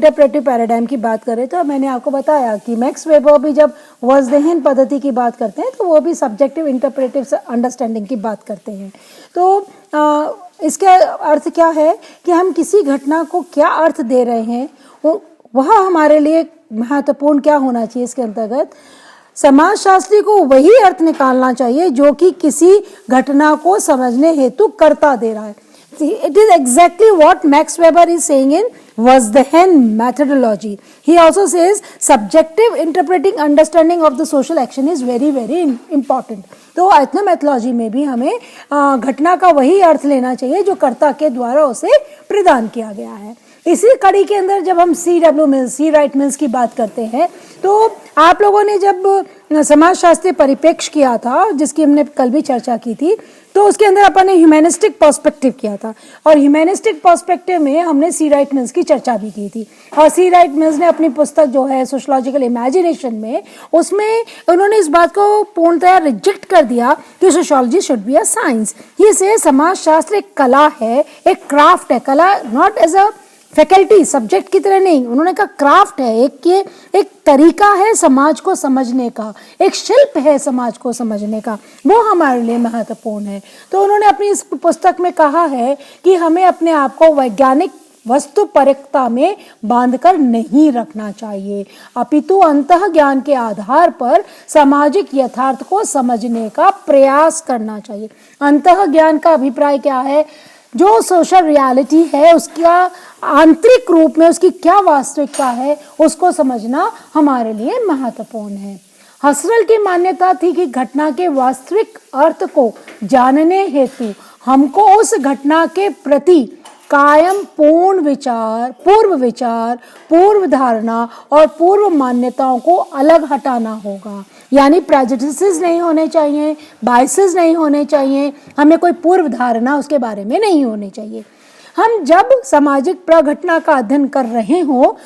Interpretive paradigm की बात करें तो मैंने आपको बताया कि मैक्स वेबर भी जब वजदेहन पद्धति की बात करते हैं तो वो भी सब्जेक्टिव इंटरप्रेटिव अंडरस्टैंडिंग की बात करते हैं। तो इसका अर्थ क्या है कि हम किसी घटना को क्या अर्थ दे रहे हैं वह हमारे लिए महत्वपूर्ण क्या होना चाहिए। इसके अंतर्गत समाजशास्त्री को वही अर्थ निकालना चाहिए जो कि किसी घटना को समझने हेतु कर्ता दे रहा है। It is exactly what Max Weber is saying in Vazdehan methodology. He also says subjective interpreting understanding of the social action is very important. तो एथनोमेथोलॉजी में भी हमें घटना का वही अर्थ लेना चाहिए जो कर्ता के द्वारा उसे प्रदान किया गया है। इसी कड़ी के अंदर जब हम C.W. मिल्स, सी राइट मिल्स की बात करते हैं तो आप लोगों ने जब समाजशास्त्रीय परिप्रेक्ष्य किया था जिसकी हमने कल भी चर्चा की थी तो उसके अंदर अपन ने ह्यूमैनिस्टिक पर्सपेक्टिव किया था और ह्यूमैनिस्टिक पर्सपेक्टिव में हमने सी राइट मिल्स की चर्चा भी की थी। और सी राइट मिल्स ने अपनी पुस्तक जो है सोशलॉजिकल इमेजिनेशन में उसमें उन्होंने इस बात को पूर्णतया रिजेक्ट कर दिया कि sociology should be a science. ये से समाजशास्त्र एक कला है, एक क्राफ्ट है, कला not as a faculty subject की तरह नहीं, उन्होंने कहा क्राफ्ट है, एक तरीका है समाज को समझने का, एक शिल्प है समाज को समझने का, वो हमारे लिए महत्वपूर्ण है। तो उन्होंने अपनी इस पुस्तक में कहा है कि हमें अपने आप को वैज्ञानिक वस्तुपरकता में बांधकर नहीं रखना चाहिए, अपितु अंतः ज्ञान के आधार पर सामाजिक यथार्थ को समझने का प्रयास करना चाहिए। अंतः ज्ञान का अभिप्राय क्या है? जो सोशल रियलिटी है उसका आंतरिक रूप में उसकी क्या वास्तविकता है उसको समझना हमारे लिए महत्वपूर्ण है। हसरल की मान्यता थी कि घटना के वास्तविक अर्थ को जानने हेतु हमको उस घटना के प्रति कायम पूर्ण विचार, पूर्व धारणा और पूर्व मान्यताओं को अलग हटाना होगा। यानी प्रेजुडिसेस नहीं होने चाहिए, बायसेस नहीं होने चाहिए, हमें कोई पूर्व धारणा उसके बारे में नहीं होनी चाहिए। हम जब सामाजिक प्रघटना का अध्ययन कर रहे हो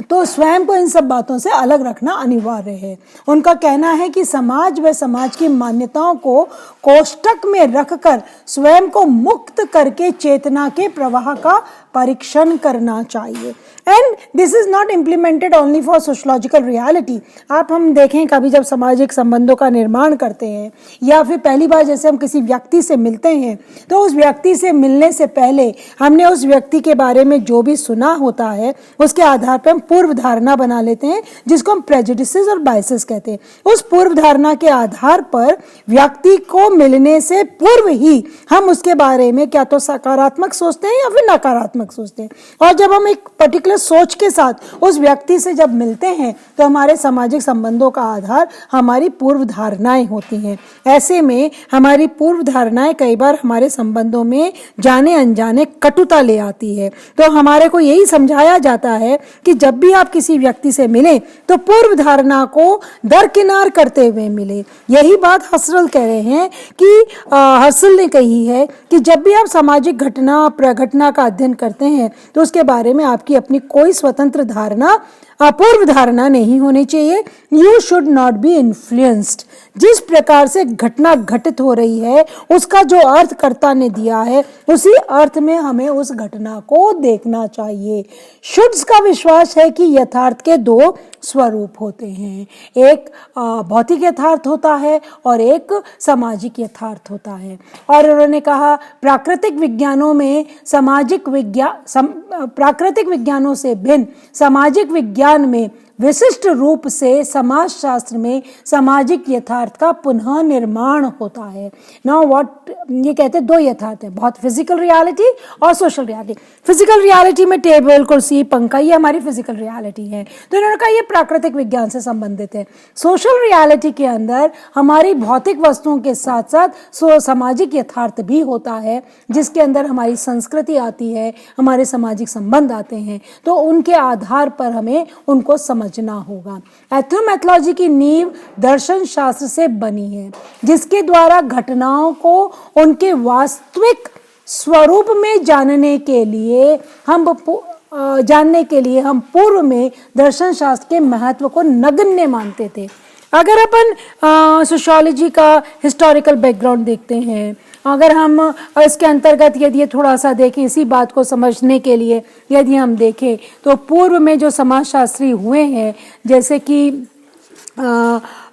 तो स्वयं को इन सब बातों से अलग रखना अनिवार्य है। उनका कहना है कि समाज व समाज की मान्यताओं को कोष्टक में रखकर स्वयं को मुक्त करके चेतना के प्रवाह का परीक्षण करना चाहिए। And this is not implemented only for sociological reality. आप हम देखें कभी जब सामाजिक संबंधों का निर्माण करते हैं या फिर पहली बार जैसे हम किसी व्यक्ति से मिलते हैं तो उस व्यक्ति से मिलने से पहले हमने उस व्यक्ति के बारे में जो भी सुना होता है उसके आधार पर हम पूर्व धारणा बना लेते हैं जिसको हम प्रेजुडिसेस और बायसेस कहते हैं। उस पूर्व धारणा के आधार पर व्यक्ति को मिलने से पूर्व ही हम उसके बारे में क्या तो सकारात्मक सोचते हैं या फिर नकारात्मक सोचते हैं। और जब हम एक पर्टिकुलर सोच के साथ उस व्यक्ति से जब मिलते हैं तो हमारे सामाजिक संबंधों का आधार हमारी पूर्व धारणाएं होती हैं। ऐसे में हमारी पूर्व धारणाएं कई बार हमारे संबंधों में जाने अनजाने कटुता ले आती है। तो हमारे को यही समझाया जाता है कि जब भी आप किसी व्यक्ति से मिलें तो पूर्व धारणा को दरकिनार करते हुए मिले। यही बात हसरल कह रहे हैं कि हसरल ने कही है कि जब भी आप सामाजिक घटना प्रघटना का अध्ययन करते हैं तो उसके बारे में आपकी अपनी कोई स्वतंत्र धारणा अपूर्व धारणा नहीं होनी चाहिए। You should not be influenced. जिस प्रकार से घटना घटित हो रही है उसका जो अर्थ कर्ता ने दिया है उसी अर्थ में हमें उस घटना को देखना चाहिए। शुड्स का विश्वास है कि यथार्थ के दो स्वरूप होते हैं, एक भौतिक यथार्थ होता है और एक सामाजिक यथार्थ होता है। और उन्होंने कहा प्राकृतिक विज्ञानों में प्राकृतिक विज्ञानों से भिन्न सामाजिक विज्ञान में विशिष्ट रूप से समाजशास्त्र में सामाजिक यथार्थ का पुनः निर्माण होता है। नाउ व्हाट ये कहते हैं दो यथार्थ है, बहुत फिजिकल रियलिटी और सोशल रियलिटी। फिजिकल रियलिटी में टेबल कुर्सी पंखा ये हमारी फिजिकल रियलिटी है, तो इन्होंने कहा ये प्राकृतिक विज्ञान से संबंधित है। सोशल रियलिटी के अंदर हमारी भौतिक वस्तुओं के साथ साथ सामाजिक यथार्थ भी होता है जिसके अंदर हमारी संस्कृति आती है, हमारे सामाजिक संबंध आते हैं, तो उनके आधार पर हमें उनको समझना होगा। एथनोमेथोलॉजी की नींव दर्शन शास्त्र से बनी है जिसके द्वारा घटनाओं को उनके वास्तविक स्वरूप में जानने के लिए हम पूर्व में दर्शन शास्त्र के महत्व को नगण्य मानते थे। अगर अपन सोशियोलॉजी का हिस्टोरिकल बैकग्राउंड देखते हैं, अगर हम इसके अंतर्गत यदि थोड़ा सा देखें, इसी बात को समझने के लिए यदि हम देखें तो पूर्व में जो समाजशास्त्री हुए हैं, जैसे कि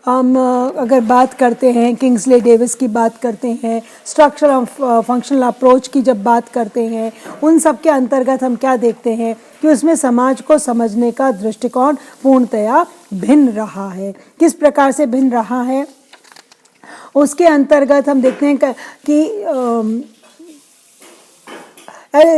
हम अगर बात करते हैं किंग्सले डेविस की बात करते हैं, स्ट्रक्चर ऑफ फंक्शनल अप्रोच की जब बात करते हैं, उन सब के अंतर्गत हम क्या देखते हैं कि उसमें समाज को समझने का दृष्टिकोण पूर्णतया भिन्न रहा है। किस प्रकार से भिन्न रहा है उसके अंतर्गत हम देखते हैं कि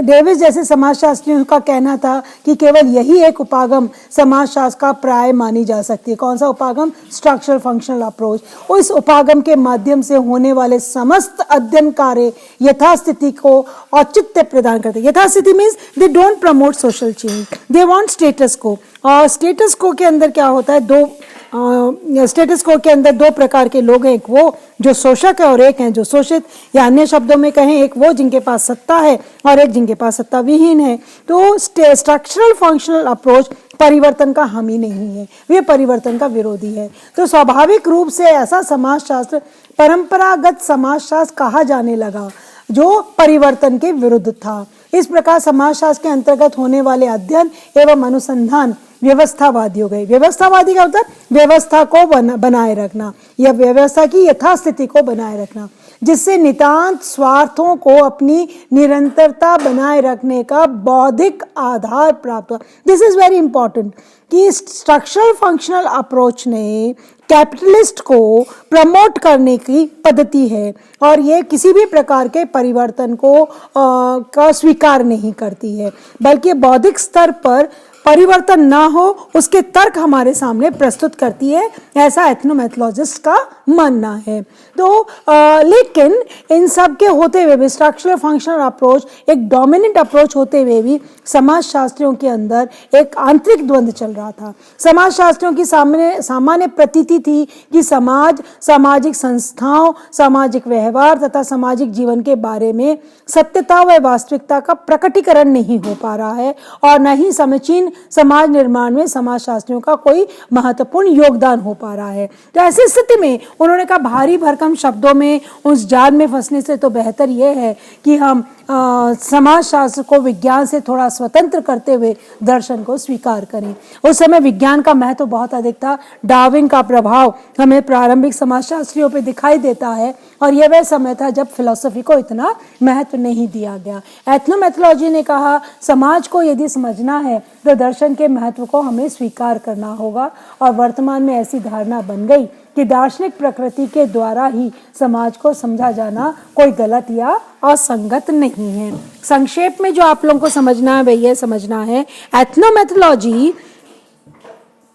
डेविस जैसे समाजशास्त्रियों का कहना था कि केवल यही एक उपागम समाजशास्त्र का प्राय मानी जा सकती है। कौन सा उपागम? Structural functional approach. उस उपागम के माध्यम से होने वाले समस्त अध्ययन कार्य यथास्थिति को औचित्य प्रदान करते हैं। यथास्थिति means they don't promote social change, they want status को। और स्टेटस को के अंदर क्या होता है, स्टेटस को के अंदर दो प्रकार के लोग हैं, एक वो जो शोषक है और एक है जो शोषित, या अन्य शब्दों में कहें एक वो जिनके पास सत्ता है और एक जिनके पास सत्ता विहीन है। तो स्ट्रक्चरल फंक्शनल अप्रोच परिवर्तन का हामी नहीं है, वे परिवर्तन का विरोधी है। तो स्वाभाविक रूप से ऐसा समाजशास्त्र परंपरागत समाजशास्त्र कहा जाने लगा जो परिवर्तन के विरुद्ध था। इस प्रकार समाजशास्त्र के अंतर्गत होने वाले अध्ययन एवं अनुसंधान व्यवस्थावादी हो गए। व्यवस्थावादी का मतलब व्यवस्था को बनाए रखना या व्यवस्था की यथास्थिति को बनाए रखना, जिससे नितांत स्वार्थों को अपनी निरंतरता बनाए रखने का बौद्धिक आधार प्राप्त हुआ। दिस इज वेरी इंपॉर्टेंट कि स्ट्रक्चरल फंक्शनल अप्रोच ने कैपिटलिस्ट को प्रमोट करने की पद्धति है और ये किसी भी प्रकार के परिवर्तन को का स्वीकार नहीं करती है, बल्कि बौद्धिक स्तर पर परिवर्तन ना हो उसके तर्क हमारे सामने प्रस्तुत करती है, ऐसा एथनोमेथोलॉजिस्ट का मानना है। तो लेकिन इन सब के होते हुए भी स्ट्रक्चरल फंक्शनल अप्रोच एक डोमिनेंट अप्रोच होते हुए भी समाजशास्त्रियों के अंदर एक आंतरिक द्वंद्व चल रहा था। समाजशास्त्रियों की सामान्य प्रतीति थी कि समाज, सामाजिक संस्थाओं, सामाजिक व्यवहार तथा सामाजिक जीवन के बारे में सत्यता व वास्तविकता का प्रकटीकरण नहीं हो पा रहा है और न ही समीचीन समाज निर्माण में समाजशास्त्रियों का कोई महत्वपूर्ण योगदान हो पा रहा है। तो ऐसी स्थिति में उन्होंने कहा भारी भरकम शब्दों में उस जाल में फंसने से तो बेहतर यह है कि हम समाजशास्त्र को विज्ञान से थोड़ा स्वतंत्र करते हुए दर्शन को स्वीकार करें। उस समय विज्ञान का महत्व बहुत अधिक था। डार्विन का प्रभाव हमें प्रारंभिक समाजशास्त्रियों पे दिखाई देता है और यह वह समय था जब फिलॉसफी को इतना महत्व नहीं दिया गया। एथनोमेथोलॉजी ने कहा समाज को यदि समझना है तो दर्शन के महत्व को हमें स्वीकार करना होगा और वर्तमान में ऐसी धारणा बन गई कि दार्शनिक प्रकृति के द्वारा ही समाज को समझा जाना कोई गलत या असंगत नहीं है। संक्षेप में जो आप लोगों को समझना है वह यह समझना है, एथनोमेथोलॉजी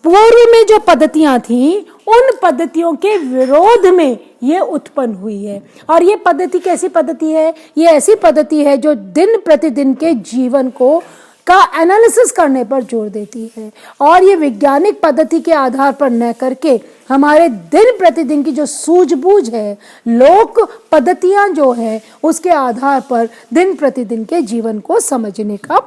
पूर्व में जो पद्धतियां थी उन पद्धतियों के विरोध में ये उत्पन्न हुई है। और ये पद्धति कैसी पद्धति है? ये ऐसी पद्धति है जो दिन प्रतिदिन के जीवन को का एनालिसिस करने पर जोर देती है और ये वैज्ञानिक पद्धति के आधार पर न करके हमारे दिन प्रतिदिन की जो सूझबूझ है, लोक पद्धतियां जो है उसके आधार पर दिन प्रतिदिन के जीवन को समझने का